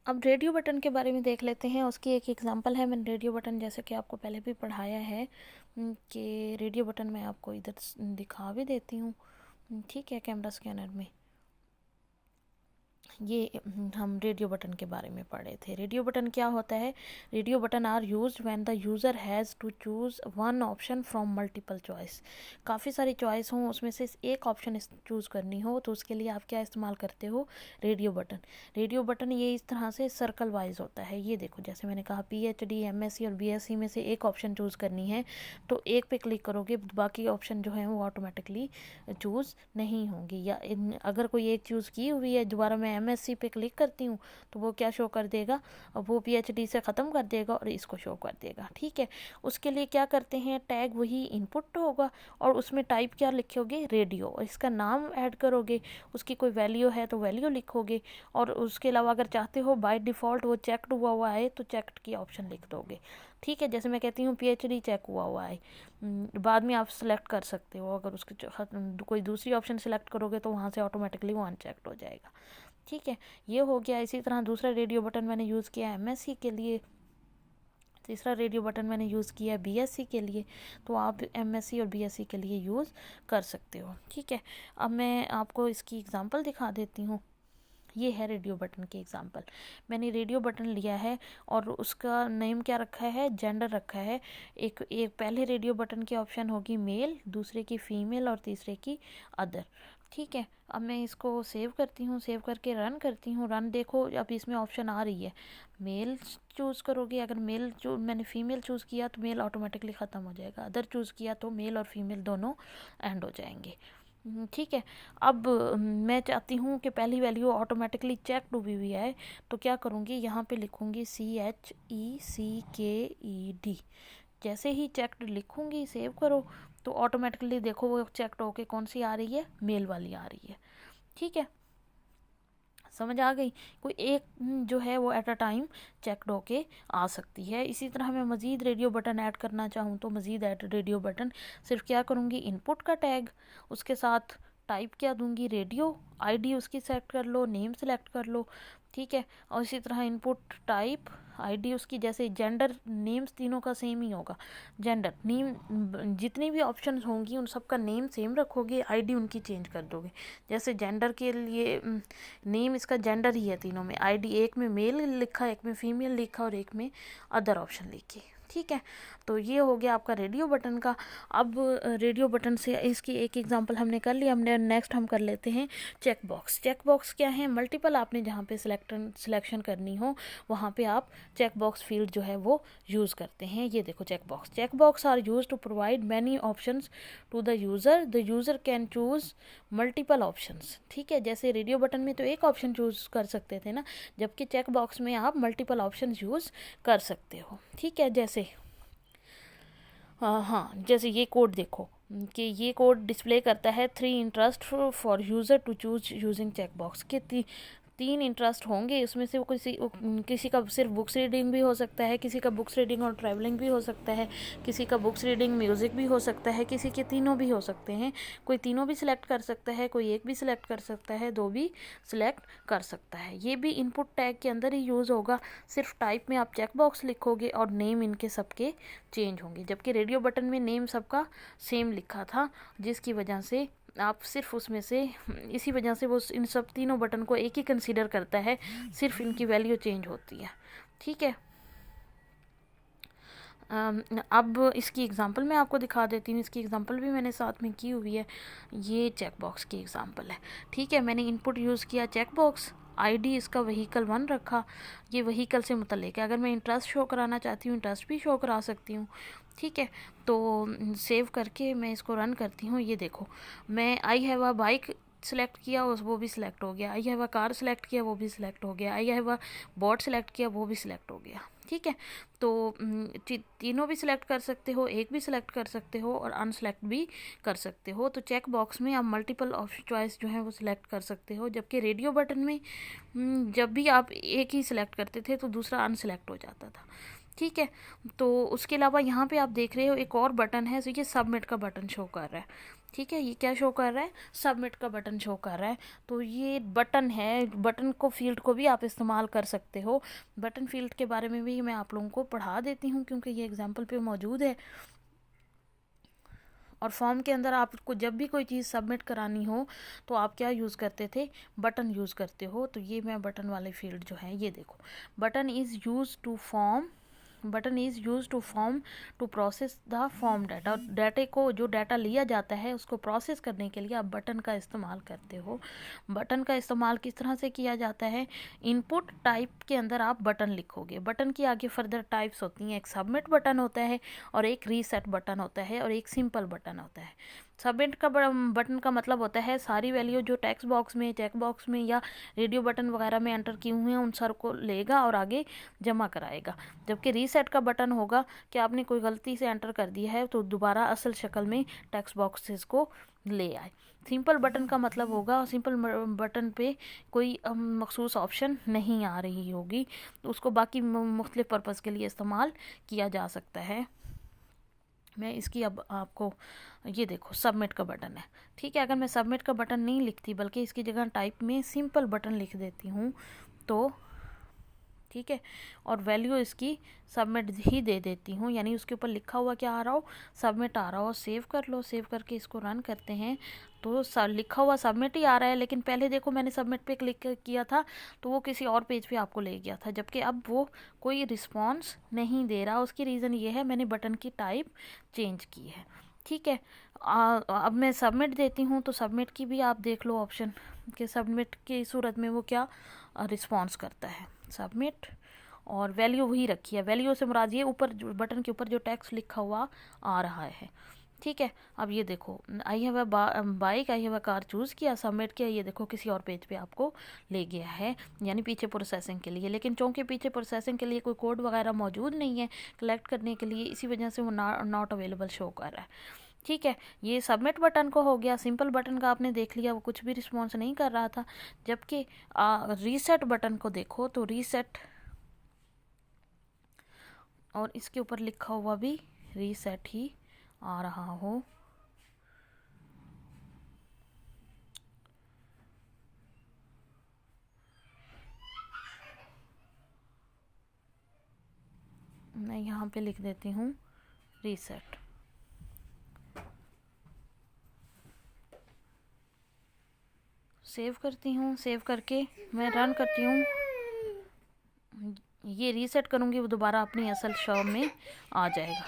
अब radio button के बारे में देख लेते हैं। उसकी एक एग्जांपल है, मैंने रेडियो बटन जैसे कि आपको पहले भी पढ़ाया है कि रेडियो बटन मैं आपको इधर दिखा भी देती हूँ। ठीक है, कैमरा स्कैनर में ये हम रेडियो बटन के बारे में पढ़े थे। रेडियो बटन क्या होता है? Radio button are used when the user has to choose one option from multiple choice. काफ़ी सारी चॉइस हो, उसमें से एक ऑप्शन चूज़ करनी हो, तो उसके लिए आप क्या इस्तेमाल करते हो? Radio button. रेडियो बटन ये इस तरह से सर्कल वाइज होता है। ये देखो, जैसे मैंने कहा PhD, MSc और BSc में से एक ऑप्शन चूज़ करनी है, तो एक पे क्लिक करोगे, बाकी ऑप्शन जो है वो ऑटोमेटिकली चूज़ नहीं होंगी। या अगर कोई एक चूज़ की हुई है, दोबारा मैं MSc पे क्लिक करती हूँ तो वो क्या शो कर देगा? वो PhD से ख़त्म कर देगा और इसको शो कर देगा। ठीक है, उसके लिए क्या करते हैं? टैग वही इनपुट होगा और उसमें टाइप क्या लिखोगे? रेडियो। और इसका नाम ऐड करोगे, उसकी कोई वैल्यू है तो वैल्यू लिखोगे। और उसके अलावा अगर चाहते हो बाय डिफ़ॉल्ट वो चेक्ड हुआ है तो चेक्ड की ऑप्शन लिख दोगे। ठीक है, जैसे मैं कहती हूँ PhD चेक हुआ है, बाद में आप सिलेक्ट कर सकते हो। अगर उसके कोई दूसरी ऑप्शन सिलेक्ट करोगे तो वहाँ से ऑटोमेटिकली वो अनचेक्ड हो जाएगा। ठीक है, ये हो गया। इसी तरह दूसरा रेडियो बटन मैंने यूज़ किया MSc के लिए, तीसरा रेडियो बटन मैंने यूज़ किया BSc के लिए, तो आप MSc और BSc के लिए यूज़ कर सकते हो। ठीक है, अब मैं आपको इसकी एग्ज़ाम्पल दिखा देती हूँ। ये है रेडियो बटन की एग्जांपल। मैंने रेडियो बटन लिया है और उसका नेम क्या रखा है? जेंडर रखा है। एक पहले रेडियो बटन की ऑप्शन होगी मेल, दूसरे की फीमेल और तीसरे की अदर। ठीक है, अब मैं इसको सेव करती हूँ, सेव करके रन करती हूँ। रन देखो, अब इसमें ऑप्शन आ रही है मेल चूज़ करोगे। अगर मैंने फ़ीमेल चूज़ किया तो मेल ऑटोमेटिकली ख़त्म हो जाएगा, अदर चूज़ किया तो मेल और फीमेल दोनों एंड हो जाएंगे। ठीक है, अब मैं चाहती हूँ कि पहली वैल्यू ऑटोमेटिकली चेक हुई हुई है, तो क्या करूँगी? यहाँ पे लिखूँगी CHECKED। जैसे ही चेक्ड लिखूँगी, सेव करो, तो ऑटोमेटिकली देखो वो चेक्ड होके कौन सी आ रही है? मेल वाली आ रही है। ठीक है, समझ आ गई? कोई एक जो है वो एट अ टाइम चेकड होके आ सकती है। इसी तरह मैं मज़ीद रेडियो बटन ऐड करना चाहूँ तो मज़ीद रेडियो बटन सिर्फ क्या करूँगी? इनपुट का टैग, उसके साथ टाइप क्या दूंगी? रेडियो। ID उसकी सेलेक्ट कर लो, नेम सेलेक्ट कर लो। ठीक है, और इसी तरह इनपुट टाइप ID उसकी, जैसे जेंडर नेम्स तीनों का सेम ही होगा। जेंडर नेम जितनी भी ऑप्शंस होंगी उन सब का नेम सेम रखोगे, ID उनकी चेंज कर दोगे। जैसे जेंडर के लिए नेम इसका जेंडर ही है तीनों में। ID एक में मेल लिखा, एक में फीमेल लिखा और एक में अदर ऑप्शन लिखी। ठीक है, तो ये हो गया आपका रेडियो बटन का। अब रेडियो बटन से इसकी एक एग्जांपल हमने कर लिया। हमने नेक्स्ट हम कर लेते हैं चेक बॉक्स। चेक बॉक्स क्या है? मल्टीपल आपने जहाँ पे सिलेक्शन करनी हो वहाँ पे आप चेक बॉक्स फील्ड जो है वो यूज़ करते हैं। ये देखो check box are use to provide many options to the user can choose multiple options. ठीक है, जैसे रेडियो बटन में तो एक ऑप्शन चूज़ कर सकते थे ना, जबकि चेक बॉक्स में आप मल्टीपल ऑप्शन यूज़ कर सकते हो। ठीक है, जैसे हाँ, जैसे ये कोड देखो कि ये कोड डिस्प्ले करता है 3 interest for user to choose using check box के 3 इंटरेस्ट होंगे। उसमें से वो किसी का सिर्फ बुक्स रीडिंग भी हो सकता है, किसी का बुक्स रीडिंग और ट्रैवलिंग भी हो सकता है, किसी का बुक्स रीडिंग म्यूज़िक भी हो सकता है, किसी के तीनों भी हो सकते हैं। कोई तीनों भी सिलेक्ट कर सकता है, कोई एक भी सिलेक्ट कर सकता है, दो भी सिलेक्ट कर सकता है। ये भी इनपुट टैग के अंदर ही यूज़ होगा। सिर्फ टाइप में आप चेक बॉक्स लिखोगे और नेम इनके सबके चेंज होंगे, जबकि रेडियो बटन में नेम सबका सेम लिखा था, जिसकी वजह से आप सिर्फ उसमें से इसी वजह से वो इन सब तीनों बटन को एक ही कंसीडर करता है, सिर्फ इनकी वैल्यू चेंज होती है। ठीक है, अब इसकी एग्ज़ाम्पल मैं आपको दिखा देती हूँ। इसकी एग्ज़ाम्पल भी मैंने साथ में की हुई है। ये चेक बॉक्स की एग्ज़ाम्पल है। ठीक है, मैंने इनपुट यूज़ किया चेक बॉक्स, ID इसका व्हीकल 1 रखा। ये व्हीकल से मुतल्लिक है। अगर मैं इंटरेस्ट शो कराना चाहती हूँ इंटरेस्ट भी शो करा सकती हूँ। ठीक है, तो सेव करके मैं इसको रन करती हूँ। ये देखो, मैं I have a bike select किया, वो भी सिलेक्ट हो गया। I have a car select किया, वो भी सिलेक्ट हो गया। I have a boat select किया, वो भी सिलेक्ट हो गया। ठीक है, तो तीनों भी सिलेक्ट कर सकते हो, एक भी सिलेक्ट कर सकते हो और अनसेलेक्ट भी कर सकते हो। तो चेक बॉक्स में आप मल्टीपल ऑप्शन चॉइस जो है वो सिलेक्ट कर सकते हो, जबकि रेडियो बटन में जब भी आप एक ही सिलेक्ट करते थे तो दूसरा अनसेलेक्ट हो जाता था। ठीक है, तो उसके अलावा यहाँ पे आप देख रहे हो एक और बटन है, तो ये सबमिट का बटन शो कर रहा है। ठीक है, ये क्या शो कर रहा है, सबमिट का बटन शो कर रहा है। तो ये बटन है, बटन को फील्ड को भी आप इस्तेमाल कर सकते हो। बटन फील्ड के बारे में भी मैं आप लोगों को पढ़ा देती हूँ क्योंकि ये एग्जाम्पल पे मौजूद है। और फॉर्म के अंदर आपको जब भी कोई चीज़ सबमिट करानी हो तो आप क्या यूज़ करते थे, बटन यूज़ करते हो। तो ये मैं बटन वाले फील्ड जो है ये देखो, button is use to form, button is use to form to process the form data. डाटे को, जो डाटा लिया जाता है उसको प्रोसेस करने के लिए आप बटन का इस्तेमाल करते हो। बटन का इस्तेमाल किस तरह से किया जाता है, इनपुट टाइप के अंदर आप बटन लिखोगे। बटन की आगे फर्दर टाइप्स होती हैं, एक सबमिट बटन होता है और एक रीसेट बटन होता है और एक सिंपल बटन होता है। सबमिट का बटन का मतलब होता है सारी वैल्यू जो टेक्स्ट बॉक्स में, चेक बॉक्स में या रेडियो बटन वगैरह में एंटर की हुई हैं उन सर को लेगा और आगे जमा कराएगा। जबकि रीसेट का बटन होगा कि आपने कोई गलती से एंटर कर दिया है तो दोबारा असल शक्ल में टेक्स्ट बॉक्सेस को ले आए। सिंपल बटन का मतलब होगा, सिंपल बटन पे कोई मखसूस ऑप्शन नहीं आ रही होगी, उसको बाकी मुख्तलिफ पर्पज़ के लिए इस्तेमाल किया जा सकता है। मैं इसकी अब आपको, ये देखो सबमिट का बटन है, ठीक है। अगर मैं सबमिट का बटन नहीं लिखती बल्कि इसकी जगह टाइप में सिंपल बटन लिख देती हूँ तो ठीक है, और वैल्यू इसकी सबमिट ही दे देती हूँ, यानी उसके ऊपर लिखा हुआ क्या आ रहा हो, सबमिट आ रहा हो। सेव कर लो, सेव करके इसको रन करते हैं तो लिखा हुआ सबमिट ही आ रहा है। लेकिन पहले देखो मैंने सबमिट पे क्लिक किया था तो वो किसी और पेज पे आपको ले गया था, जबकि अब वो कोई रिस्पॉन्स नहीं दे रहा। उसकी रीज़न ये है मैंने बटन की टाइप चेंज की है, ठीक है। अब मैं सबमिट देती हूँ तो सबमिट की भी आप देख लो ऑप्शन कि सबमिट की सूरत में वो क्या रिस्पॉन्स करता है, सबमिट, और वैल्यू वही रखी है। वैल्यू से मुराद ये ऊपर बटन के ऊपर जो टेक्स्ट लिखा हुआ आ रहा है, ठीक है। अब ये देखो, I have a bike, I have a car choose किया, सबमिट किया, ये देखो किसी और पेज पे आपको ले गया है, यानी पीछे प्रोसेसिंग के लिए। लेकिन चूँकि पीछे प्रोसेसिंग के लिए कोई कोड वगैरह मौजूद नहीं है कलेक्ट करने के लिए, इसी वजह से वो नॉट अवेलेबल शो कर रहा है, ठीक है। ये सबमिट बटन को हो गया। सिंपल बटन का आपने देख लिया, वो कुछ भी रिस्पॉन्स नहीं कर रहा था। जबकि रीसेट बटन को देखो तो रीसेट, और इसके ऊपर लिखा हुआ भी रीसेट ही आ रहा हो, मैं यहाँ पे लिख देती हूँ रीसेट। सेव करती हूँ, सेव करके मैं रन करती हूँ, ये रीसेट करूँगी वो दोबारा अपनी असल शॉप में आ जाएगा।